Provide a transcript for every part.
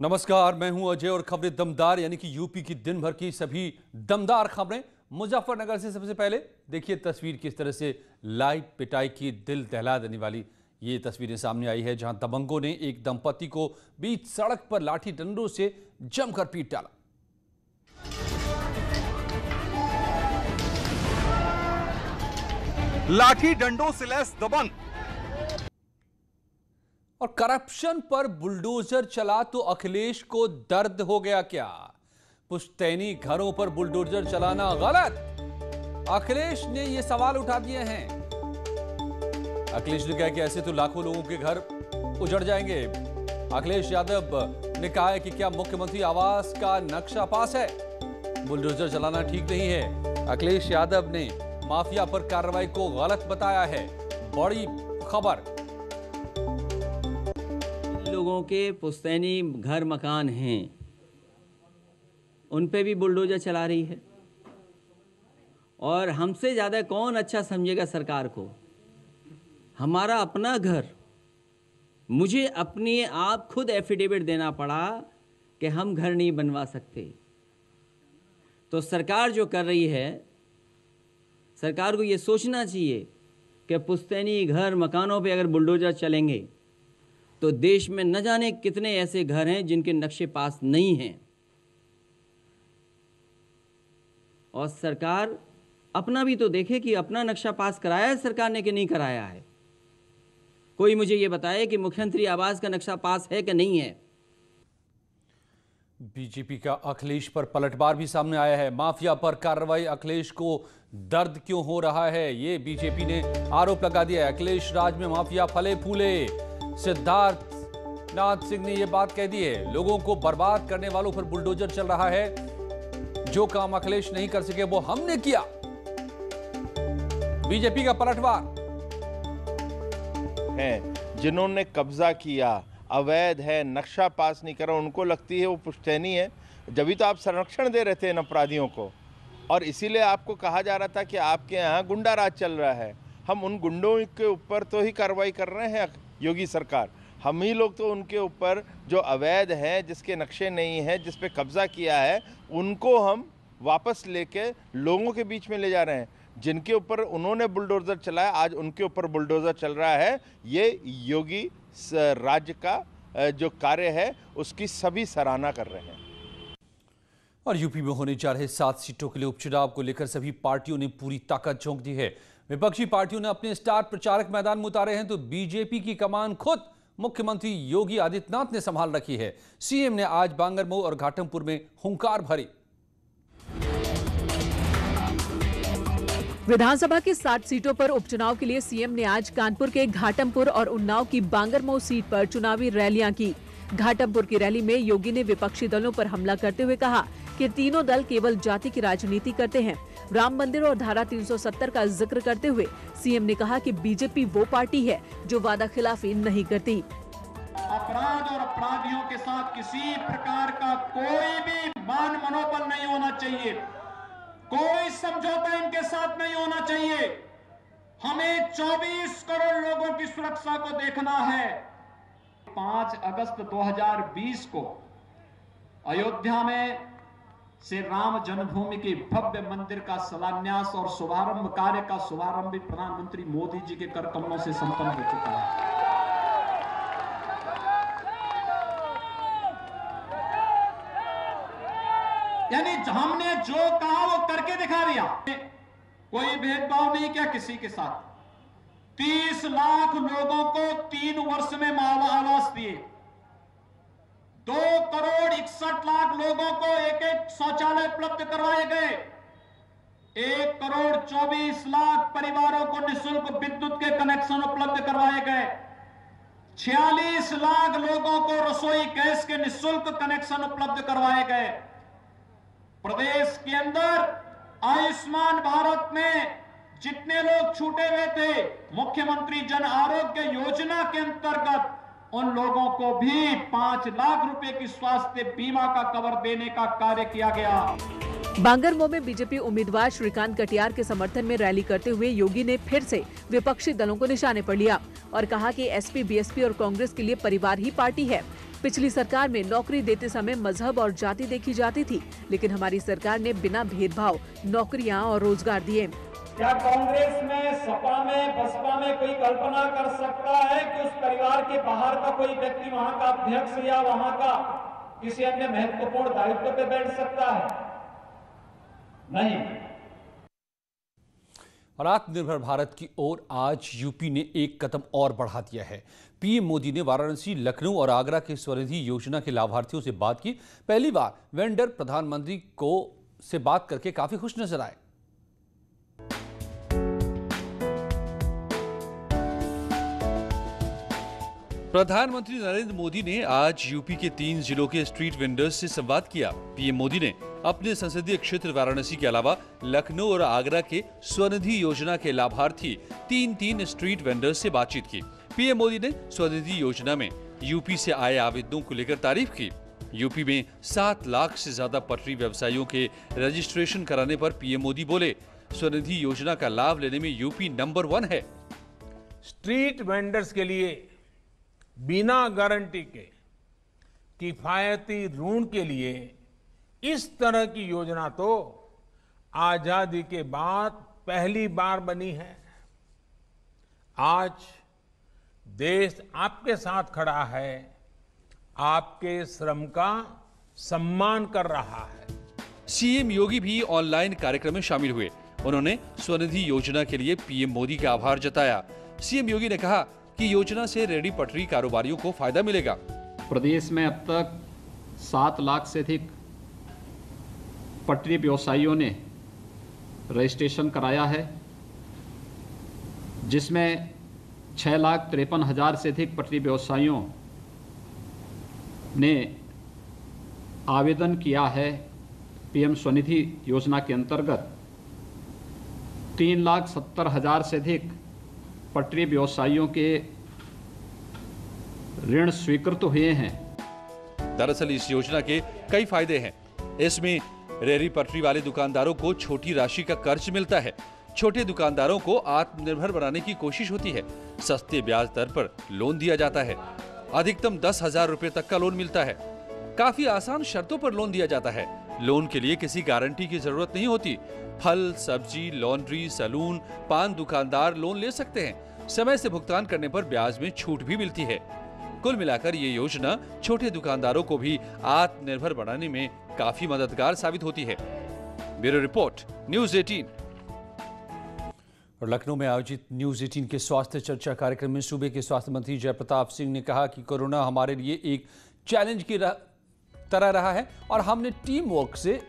नमस्कार, मैं हूं अजय और खबरें दमदार यानी कि यूपी की दिन भर की सभी दमदार खबरें। मुजफ्फरनगर से सबसे पहले देखिए तस्वीर किस तरह से लाइव पिटाई की दिल दहला देने वाली ये तस्वीरें सामने आई है, जहां दबंगों ने एक दंपति को बीच सड़क पर लाठी डंडों से जमकर पीट डाला। लाठी डंडों से लैस दबंग और करप्शन पर बुलडोजर चला तो अखिलेश को दर्द हो गया क्या? पुश्तैनी घरों पर बुलडोजर चलाना गलत, अखिलेश ने यह सवाल उठा दिए हैं। अखिलेश ने कहा कि ऐसे तो लाखों लोगों के घर उजड़ जाएंगे। अखिलेश यादव ने कहा है कि क्या मुख्यमंत्री आवास का नक्शा पास है? बुलडोजर चलाना ठीक नहीं है। अखिलेश यादव ने माफिया पर कार्रवाई को गलत बताया है। बड़ी खबर, लोगों के पुश्तैनी घर मकान हैं, उन पे भी बुलडोजर चला रही है। और हमसे ज़्यादा कौन अच्छा समझेगा सरकार को? हमारा अपना घर, मुझे अपने आप खुद एफिडेविट देना पड़ा कि हम घर नहीं बनवा सकते। तो सरकार जो कर रही है, सरकार को ये सोचना चाहिए कि पुश्तैनी घर मकानों पे अगर बुलडोजर चलेंगे तो देश में न जाने कितने ऐसे घर हैं जिनके नक्शे पास नहीं हैं। और सरकार अपना भी तो देखे कि अपना नक्शा पास कराया है सरकार ने कि नहीं कराया है। कोई मुझे ये बताए कि मुख्यमंत्री आवास का नक्शा पास है कि नहीं है। बीजेपी का अखिलेश पर पलटवार भी सामने आया है। माफिया पर कार्रवाई, अखिलेश को दर्द क्यों हो रहा है, ये बीजेपी ने आरोप लगा दिया है। अखिलेश राज में माफिया फले फूले। सिद्धार्थ नाथ सिंह ने यह बात कह दी है। लोगों को बर्बाद करने वालों पर बुलडोजर चल रहा है। जो काम अखिलेश नहीं कर सके वो हमने किया। बीजेपी का पलटवार है, जिन्होंने कब्जा किया, अवैध है, नक्शा पास नहीं करा, उनको लगती है वो पुश्तैनी है। जब तो आप संरक्षण दे रहे थे इन अपराधियों को, और इसीलिए आपको कहा जा रहा था कि आपके यहाँ गुंडा राज चल रहा है। हम उन गुंडों के ऊपर तो ही कार्रवाई कर रहे हैं योगी सरकार। हम ही लोग तो उनके ऊपर जो अवैध हैं, जिसके नक्शे नहीं हैं, जिस पे कब्जा किया है, उनको हम वापस लेके लोगों के बीच में ले जा रहे हैं। जिनके ऊपर उन्होंने बुलडोजर चलाया, आज उनके ऊपर बुलडोजर चल रहा है। ये योगी राज्य का जो कार्य है उसकी सभी सराहना कर रहे हैं। और यूपी में होने जा रहे 7 सीटों के लिए उपचुनाव को लेकर सभी पार्टियों ने पूरी ताकत झोंक दी है। विपक्षी पार्टियों ने अपने स्टार प्रचारक मैदान में उतारे हैं, तो बीजेपी की कमान खुद मुख्यमंत्री योगी आदित्यनाथ ने संभाल रखी है। सीएम ने आज बांगरमऊ और घाटमपुर में हुंकार भरी। विधानसभा की 60 सीटों पर उपचुनाव के लिए सीएम ने आज कानपुर के घाटमपुर और उन्नाव की बांगरमऊ सीट पर चुनावी रैलियां की। घाटमपुर की रैली में योगी ने विपक्षी दलों पर हमला करते हुए कहा कि तीनों दल केवल जाति की राजनीति करते हैं। राम मंदिर और धारा 370 का जिक्र करते हुए सीएम ने कहा कि बीजेपी वो पार्टी है जो वादा खिलाफी नहीं करती। अपराध और अपराधियों के साथ किसी प्रकार का कोई भी मान मनोबल नहीं होना चाहिए, कोई समझौता इनके साथ नहीं होना चाहिए। हमें 24 करोड़ लोगों की सुरक्षा को देखना है। 5 अगस्त 2020 को अयोध्या में से राम जन्मभूमि की भव्य मंदिर का शिलान्यास और शुभारंभ कार्य का शुभारंभ भी प्रधानमंत्री मोदी जी के कर कमलों से संपन्न हो चुका है। यानी हमने जो कहा वो करके दिखा दिया। कोई भेदभाव नहीं किया किसी के साथ। 30 लाख लोगों को 3 वर्ष में आवास दिए। 2 करोड़ 61 लाख लोगों को एक शौचालय उपलब्ध करवाए गए। 1 करोड़ 24 लाख परिवारों को निःशुल्क विद्युत के कनेक्शन उपलब्ध करवाए गए। 46 लाख लोगों को रसोई गैस के निःशुल्क कनेक्शन उपलब्ध करवाए गए। प्रदेश के अंदर आयुष्मान भारत में जितने लोग छूटे हुए थे, मुख्यमंत्री जन आरोग्य योजना के अंतर्गत उन लोगों को भी 5 लाख रुपए की स्वास्थ्य बीमा का कवर देने का कार्य किया गया। बांगरमऊ में बीजेपी उम्मीदवार श्रीकांत कटियार के समर्थन में रैली करते हुए योगी ने फिर से विपक्षी दलों को निशाने पर लिया और कहा कि एसपी, बीएसपी और कांग्रेस के लिए परिवार ही पार्टी है। पिछली सरकार में नौकरी देते समय मजहब और जाति देखी जाती थी, लेकिन हमारी सरकार ने बिना भेदभाव नौकरियां और रोजगार दिए। क्या कांग्रेस में, सपा में, बसपा में कोई कल्पना कर सकता है कि उस परिवार के बाहर का कोई व्यक्ति वहां का अध्यक्ष या वहां का किसी अन्य महत्वपूर्ण दायित्व पे बैठ सकता है? नहीं। और आत्मनिर्भर भारत की ओर आज यूपी ने एक कदम और बढ़ा दिया है। पीएम मोदी ने वाराणसी, लखनऊ और आगरा के स्वनिधि योजना के लाभार्थियों से बात की। पहली बार वेंडर प्रधानमंत्री से बात करके काफी खुश नजर आए। प्रधानमंत्री नरेंद्र मोदी ने आज यूपी के 3 जिलों के स्ट्रीट वेंडर्स से संवाद किया। पीएम मोदी ने अपने संसदीय क्षेत्र वाराणसी के अलावा लखनऊ और आगरा के स्वनिधि योजना के लाभार्थी 3 स्ट्रीट वेंडर्स से बातचीत की। पीएम मोदी ने स्वनिधि योजना में यूपी से आए आवेदनों को लेकर तारीफ की। यूपी में 7 लाख से ज्यादा पटरी व्यवसायियों के रजिस्ट्रेशन कराने पर पीएम मोदी बोले, स्वनिधि योजना का लाभ लेने में यूपी नंबर 1 है। स्ट्रीट वेंडर्स के लिए बिना गारंटी के किफायती ऋण के लिए इस तरह की योजना तो आजादी के बाद पहली बार बनी है। आज देश आपके साथ खड़ा है, आपके श्रम का सम्मान कर रहा है। सीएम योगी भी ऑनलाइन कार्यक्रम में शामिल हुए। उन्होंने स्वनिधि योजना के लिए पीएम मोदी का आभार जताया। सीएम योगी ने कहा कि योजना से रेहड़ी पटरी कारोबारियों को फायदा मिलेगा। प्रदेश में अब तक 7 लाख से अधिक पटरी व्यवसायियों ने रजिस्ट्रेशन कराया है, जिसमें 6,53,000 से अधिक पटरी व्यवसायियों ने आवेदन किया है। पीएम स्वनिधि योजना के अंतर्गत 3,70,000 से अधिक पटरी व्यवसायियों के ऋण स्वीकृत हुए हैं। दरअसल इस योजना के कई फायदे हैं। इसमें रेहड़ी पटरी वाले दुकानदारों को छोटी राशि का कर्ज मिलता है। छोटे दुकानदारों को आत्मनिर्भर बनाने की कोशिश होती है। सस्ते ब्याज दर पर लोन दिया जाता है। अधिकतम 10,000 रुपए तक का लोन मिलता है। काफी आसान शर्तों पर लोन दिया जाता है। लोन के लिए किसी गारंटी की जरूरत नहीं होती। फल, सब्जी, लॉन्ड्री, सैलून, पान दुकानदार लोन ले सकते हैं। समय से भुगतान करने पर ब्याज में छूट भी मिलती है। कुल मिलाकर ये योजना छोटे दुकानदारों को भी आत्मनिर्भर बनाने में काफी मददगार साबित होती है। Bureau report, news 18। और लखनऊ में आयोजित न्यूज़ 18 के स्वास्थ्य चर्चा कार्यक्रम में सूबे के स्वास्थ्य मंत्री जयप्रताप सिंह ने कहा कि कोरोना हमारे लिए एक चैलेंज की तरह रहा है और हमने टीम वर्क से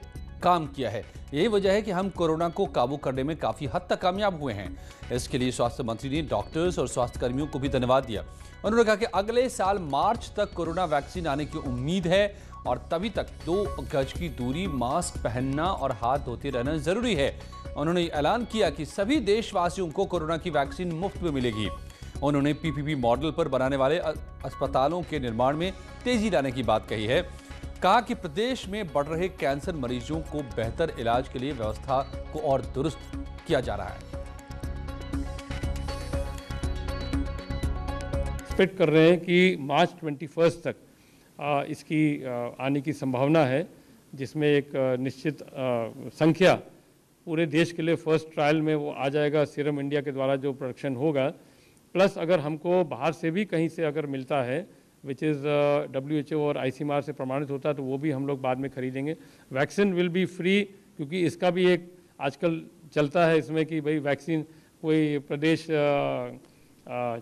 काम किया है। यही वजह है कि हम कोरोना को काबू करने में काफी हद तक कामयाब हुए हैं। इसके लिए स्वास्थ्य मंत्री ने डॉक्टर्स और स्वास्थ्य कर्मियों को भी धन्यवाद दिया। उन्होंने कहा कि अगले साल मार्च तक कोरोना वैक्सीन आने की उम्मीद है और तभी तक 2 गज की दूरी, मास्क पहनना और हाथ धोते रहना जरूरी है। उन्होंने ऐलान किया कि सभी देशवासियों को कोरोना की वैक्सीन मुफ्त में मिलेगी। उन्होंने पीपीपी मॉडल पर बनाने वाले अस्पतालों के निर्माण में तेजी लाने की बात कही है। कहा कि प्रदेश में बढ़ रहे कैंसर मरीजों को बेहतर इलाज के लिए व्यवस्था को और दुरुस्त किया जा रहा है। एक्सपेक्ट कर रहे हैं कि मार्च 21 तक इसकी आने की संभावना है, जिसमें एक निश्चित संख्या पूरे देश के लिए फर्स्ट ट्रायल में वो आ जाएगा। सीरम इंडिया के द्वारा जो प्रोडक्शन होगा, प्लस अगर हमको बाहर से भी कहीं से अगर मिलता है विच इज़ WHO और ICMR से प्रमाणित होता है, तो वो भी हम लोग बाद में खरीदेंगे। वैक्सीन विल बी फ्री, क्योंकि इसका भी एक आजकल चलता है इसमें कि भाई वैक्सीन कोई प्रदेश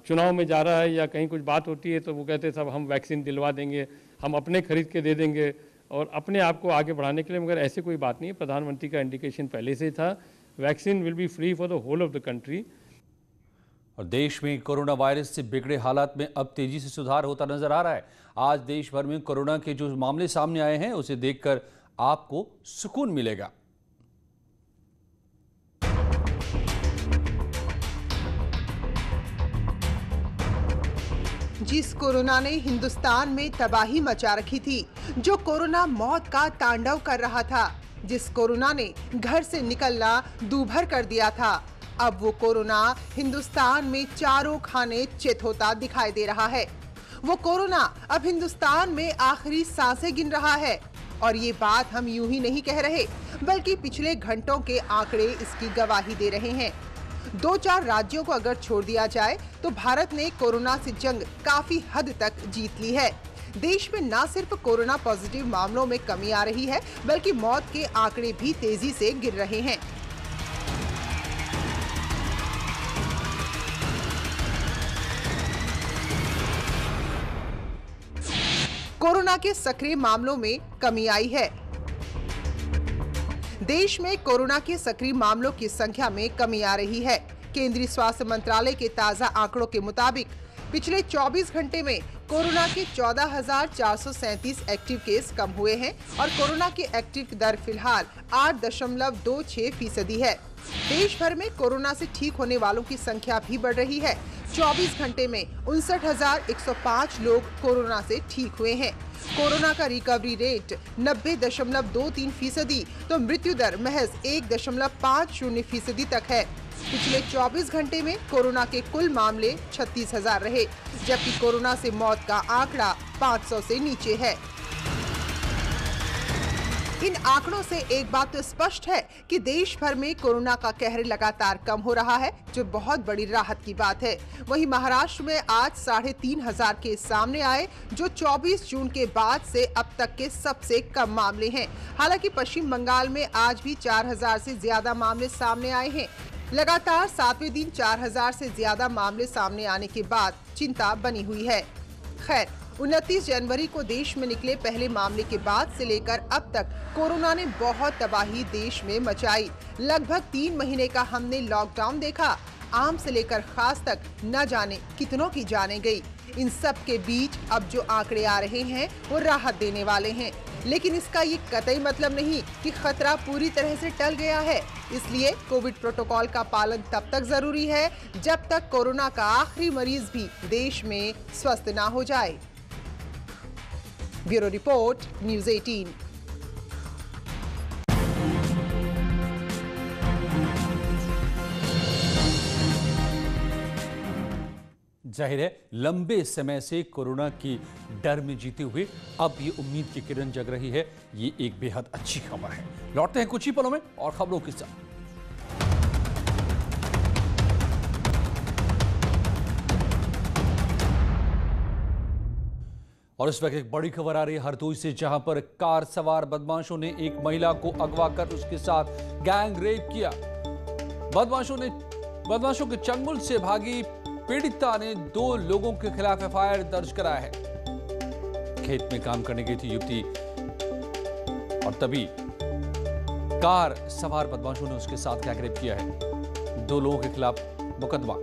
चुनाव में जा रहा है या कहीं कुछ बात होती है तो वो कहते हैं सब हम वैक्सीन दिलवा देंगे, हम अपने खरीद के दे देंगे और अपने आप को आगे बढ़ाने के लिए, मगर ऐसे कोई बात नहीं है। प्रधानमंत्री का इंडिकेशन पहले से था, vaccine will be free for the whole of the country. और देश में कोरोना वायरस से बिगड़े हालात में अब तेजी से सुधार होता नजर आ रहा है। आज देश भर में कोरोना के जो मामले सामने आए हैं उसे देखकर आपको सुकून मिलेगा। जिस कोरोना ने हिंदुस्तान में तबाही मचा रखी थी, जो कोरोना मौत का तांडव कर रहा था, जिस कोरोना ने घर से निकलना दूभर कर दिया था, अब वो कोरोना हिंदुस्तान में चारों खाने चित होता दिखाई दे रहा है। वो कोरोना अब हिंदुस्तान में आखिरी सांसें गिन रहा है। और ये बात हम यूं ही नहीं कह रहे, बल्कि पिछले घंटों के आंकड़े इसकी गवाही दे रहे हैं। 2-4 राज्यों को अगर छोड़ दिया जाए तो भारत ने कोरोना से जंग काफी हद तक जीत ली है। देश में न सिर्फ कोरोना पॉजिटिव मामलों में कमी आ रही है, बल्कि मौत के आंकड़े भी तेजी से गिर रहे हैं। कोरोना के सक्रिय मामलों में कमी आई है। देश में कोरोना के सक्रिय मामलों की संख्या में कमी आ रही है। केंद्रीय स्वास्थ्य मंत्रालय के ताजा आंकड़ों के मुताबिक पिछले 24 घंटे में कोरोना के 14,437 एक्टिव केस कम हुए हैं और कोरोना की एक्टिव दर फिलहाल 8.26% है। देश भर में कोरोना से ठीक होने वालों की संख्या भी बढ़ रही है। 24 घंटे में 59,105 लोग कोरोना से ठीक हुए हैं। कोरोना का रिकवरी रेट 90.23%, तो मृत्यु दर महज 1.50% तक है। पिछले 24 घंटे में कोरोना के कुल मामले 36,000 रहे, जबकि कोरोना से मौत का आंकड़ा 500 से नीचे है। इन आंकड़ों से एक बात तो स्पष्ट है कि देश भर में कोरोना का कहर लगातार कम हो रहा है, जो बहुत बड़ी राहत की बात है। वहीं महाराष्ट्र में आज 3,500 केस सामने आए, जो 24 जून के बाद से अब तक के सबसे कम मामले हैं। हालांकि पश्चिम बंगाल में आज भी 4,000 से ज्यादा मामले सामने आए हैं। लगातार 7वें दिन 4,000 से ज्यादा मामले सामने आने के बाद चिंता बनी हुई है। खैर, 29 जनवरी को देश में निकले पहले मामले के बाद से लेकर अब तक कोरोना ने बहुत तबाही देश में मचाई। लगभग 3 महीने का हमने लॉकडाउन देखा। आम से लेकर खास तक न जाने कितनों की जाने गई। इन सब के बीच अब जो आंकड़े आ रहे हैं वो राहत देने वाले हैं, लेकिन इसका ये कतई मतलब नहीं कि खतरा पूरी तरह से टल गया है। इसलिए कोविड प्रोटोकॉल का पालन तब तक जरूरी है जब तक कोरोना का आखिरी मरीज भी देश में स्वस्थ ना हो जाए। Bureau report, news 18। जाहिर है लंबे समय से कोरोना की डर में जीते हुए अब ये उम्मीद की किरण जग रही है। ये एक बेहद अच्छी खबर है। लौटते हैं कुछ ही पलों में और खबरों के साथ। और इस वक्त एक बड़ी खबर आ रही है हरदोई से, जहां पर कार सवार बदमाशों ने एक महिला को अगवा कर उसके साथ गैंग रेप किया। बदमाशों के चंगुल से भागी पीड़िता ने 2 लोगों के खिलाफ एफआईआर दर्ज कराया है। खेत में काम करने गई थी युवती और तभी कार सवार बदमाशों ने उसके साथ गैंग रेप किया है। 2 लोगों के खिलाफ मुकदमा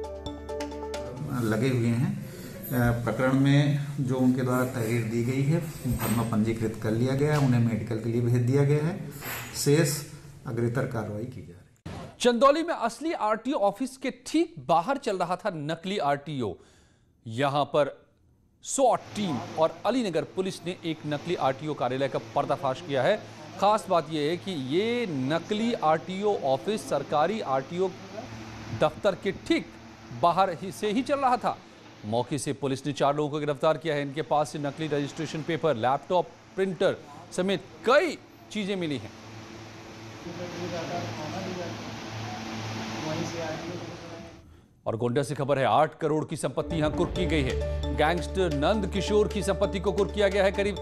लगे हुए हैं। प्रकरण में जो उनके द्वारा तहरीर दी गई है, मुकदमा पंजीकृत कर लिया गया है, उन्हें मेडिकल के लिए भेज दिया गया है। शेष अग्रेतर कार्रवाई की जा रही है। चंदौली में असली आरटीओ ऑफिस के ठीक बाहर चल रहा था नकली आरटीओ। यहां पर SWAT टीम और अलीनगर पुलिस ने एक नकली आरटीओ कार्यालय का पर्दाफाश किया है। खास बात यह है कि ये नकली आरटीओ ऑफिस सरकारी आरटीओ दफ्तर के ठीक बाहर से ही चल रहा था। मौके से पुलिस ने 4 लोगों को गिरफ्तार किया है। इनके पास से नकली रजिस्ट्रेशन पेपर, लैपटॉप, प्रिंटर समेत कई चीजें मिली हैं। और गोंडा से खबर है, 8 करोड़ की संपत्ति यहां कुर्क की गई है। गैंगस्टर नंद किशोर की संपत्ति को कुर्क किया गया है। करीब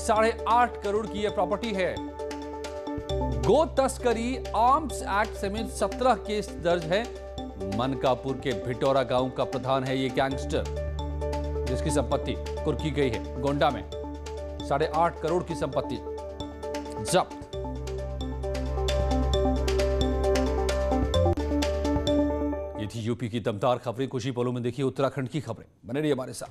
8.5 करोड़ की यह प्रॉपर्टी है। गो तस्करी, आर्म्स एक्ट समेत 17 केस दर्ज है। मनकापुर के भिटौरा गांव का प्रधान है ये गैंगस्टर, जिसकी संपत्ति कुर्क की गई है। गोंडा में 8.5 करोड़ की संपत्ति जब्त। ये थी यूपी की दमदार खबरें। कुछ ही पलों में देखिए उत्तराखंड की खबरें। बने रहिए हमारे साथ।